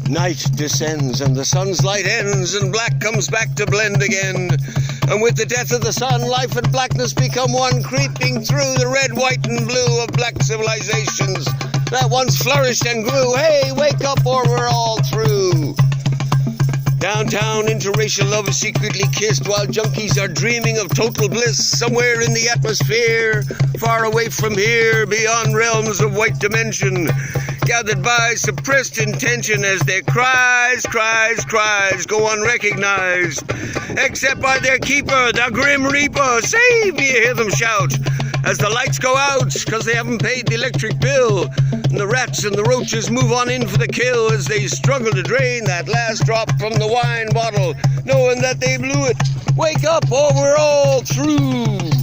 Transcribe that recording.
Night descends and the sun's light ends, and black comes back to blend again. And with the death of the sun, life and blackness become one, creeping through the red, white, and blue of black civilizations that once flourished and grew. Hey, wake up or we're all through. Downtown, interracial love is secretly kissed while junkies are dreaming of total bliss somewhere in the atmosphere, far away from here, beyond realms of white dimension, gathered by suppressed intention as their cries go unrecognized, except by their keeper, the Grim Reaper. Save me, you hear them shout as the lights go out, cause they haven't paid the electric bill. And the rats and the roaches move on in for the kill as they struggle to drain that last drop from the wine bottle, knowing that they blew it. Wake up or we're all through.